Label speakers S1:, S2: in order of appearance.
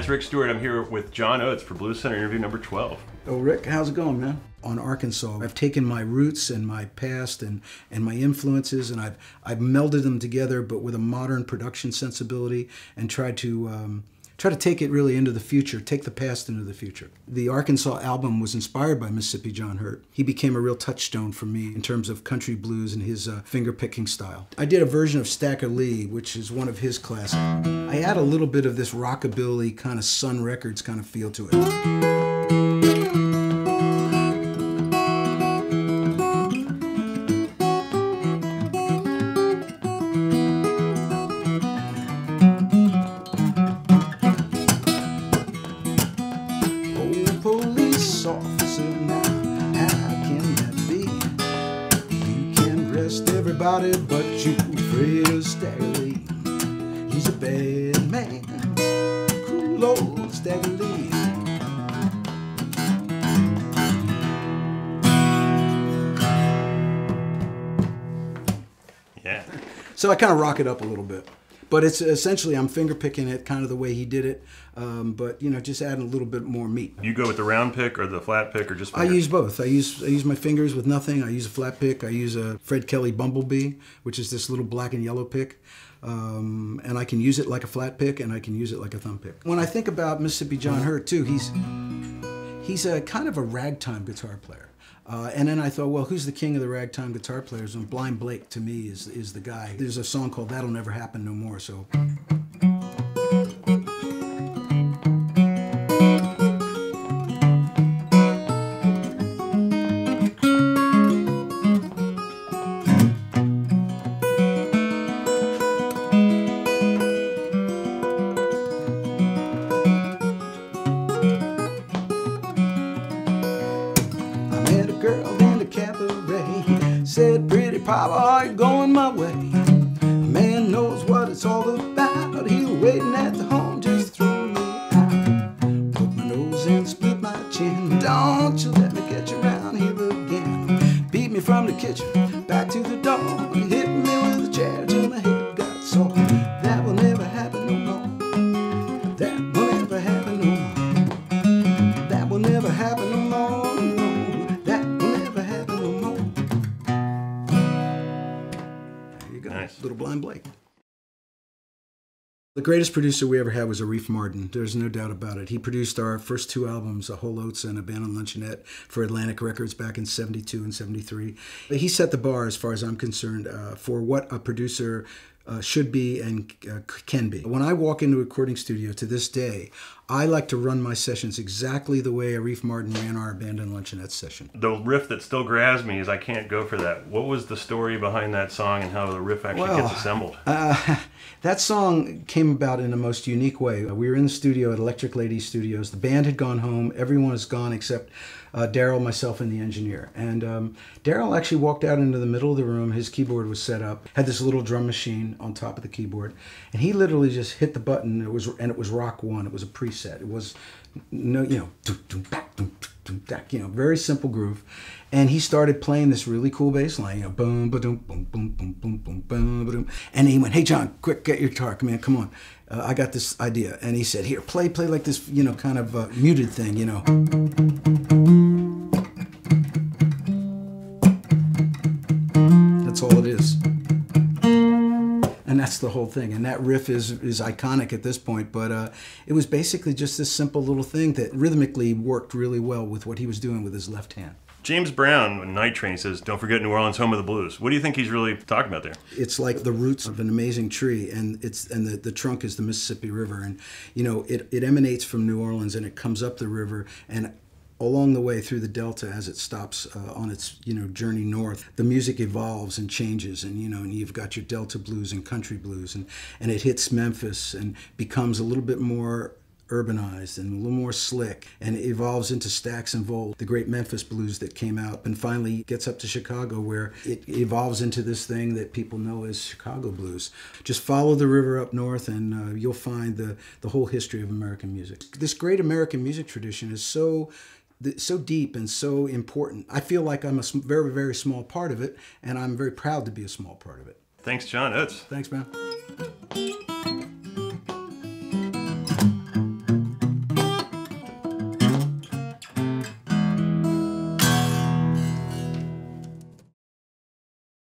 S1: it's Rick Stewart. I'm here with John Oates for Blues Center interview number 12.
S2: Oh, Rick, how's it going, man? On Arkansas, I've taken my roots and my past and my influences, and I've melded them together, but with a modern production sensibility, and tried to take it really into the future, take the past into the future. The Arkansas album was inspired by Mississippi John Hurt. He became a real touchstone for me in terms of country blues and his finger-picking style. I did a version of Stacker Lee, which is one of his classics. I add a little bit of this rockabilly kind of Sun Records kind of feel to it. Officer, now how can that be? You can arrest everybody, but you afraid of Stacker Lee. He's a bad man, cruel old Stacker Lee.
S1: Yeah.
S2: So I kind of rock it up a little bit. But it's essentially, I'm finger picking it kind of the way he did it, but you know, just adding a little bit more meat.
S1: You go with the round pick or the flat pick or just fingers?
S2: I use both. I use my fingers with nothing. I use a flat pick. I use a Fred Kelly Bumblebee, which is this little black and yellow pick. And I can use it like a flat pick, and I can use it like a thumb pick. When I think about Mississippi John Hurt too, he's a kind of a ragtime guitar player. And then I thought, well, who's the king of the ragtime guitar players? And Blind Blake, to me, is the guy. There's a song called That'll Never Happen No More, so... Girl in the cabaret said, "Pretty papa, are you going my way? A man knows what it's all about. He was waiting at the home just to throw me out. Put my nose in, split my chin. Don't you let me get you around here again. Beat me from the kitchen back to the door. Hit me with a chair till my head got sore. That will never happen no more. That will never happen no more. That will never happen no more.
S1: Nice.
S2: Little Blind Blake. The greatest producer we ever had was a Reef Martin. There's no doubt about it. He produced our first two albums, A Whole Oats and Abandoned Luncheonette, for Atlantic Records back in '72 and '73. He set the bar, as far as I'm concerned, for what a producer should be and can be. When I walk into a recording studio to this day, I like to run my sessions exactly the way a Reef Martin ran our Abandoned Luncheonette session.
S1: The riff that still grabs me is I Can't Go For That. What was the story behind that song and how the riff actually gets assembled?
S2: That song came about in the most unique way. We were in the studio at Electric Lady Studios. The band had gone home. Everyone was gone except Daryl, myself, and the engineer. And Daryl actually walked out into the middle of the room. His keyboard was set up, had this little drum machine on top of the keyboard, and he literally just hit the button. It was Rock 1. It was a preset. It was no, you know, very simple groove. And he started playing this really cool bass line, you know, boom, ba-doom, boom, boom, boom, boom, boom, boom, ba-doom. And he went, "Hey, John, quick, get your guitar, come on. I got this idea." And he said, "Here, play like this, you know, kind of muted thing, you know." That's all it is. And that's the whole thing. And that riff is iconic at this point, but it was basically just this simple little thing that rhythmically worked really well with what he was doing with his left hand.
S1: James Brown, in Night Train, says, "Don't forget New Orleans, home of the blues." What do you think he's really talking about there?
S2: It's like the roots of an amazing tree, and the trunk is the Mississippi River, and you know it emanates from New Orleans, and it comes up the river, and along the way through the Delta, as it stops on its journey north, the music evolves and changes, and and you've got your Delta blues and country blues, and it hits Memphis and becomes a little bit more urbanized and a little more slick, and it evolves into Stax and Volt, the great Memphis blues that came out, and finally gets up to Chicago, where it evolves into this thing that people know as Chicago blues. Just follow the river up north, and you'll find the whole history of American music. This great American music tradition is so deep and so important. I feel like I'm a very, very small part of it, and I'm very proud to be a small part of it.
S1: Thanks, John Oates.
S2: Thanks, man.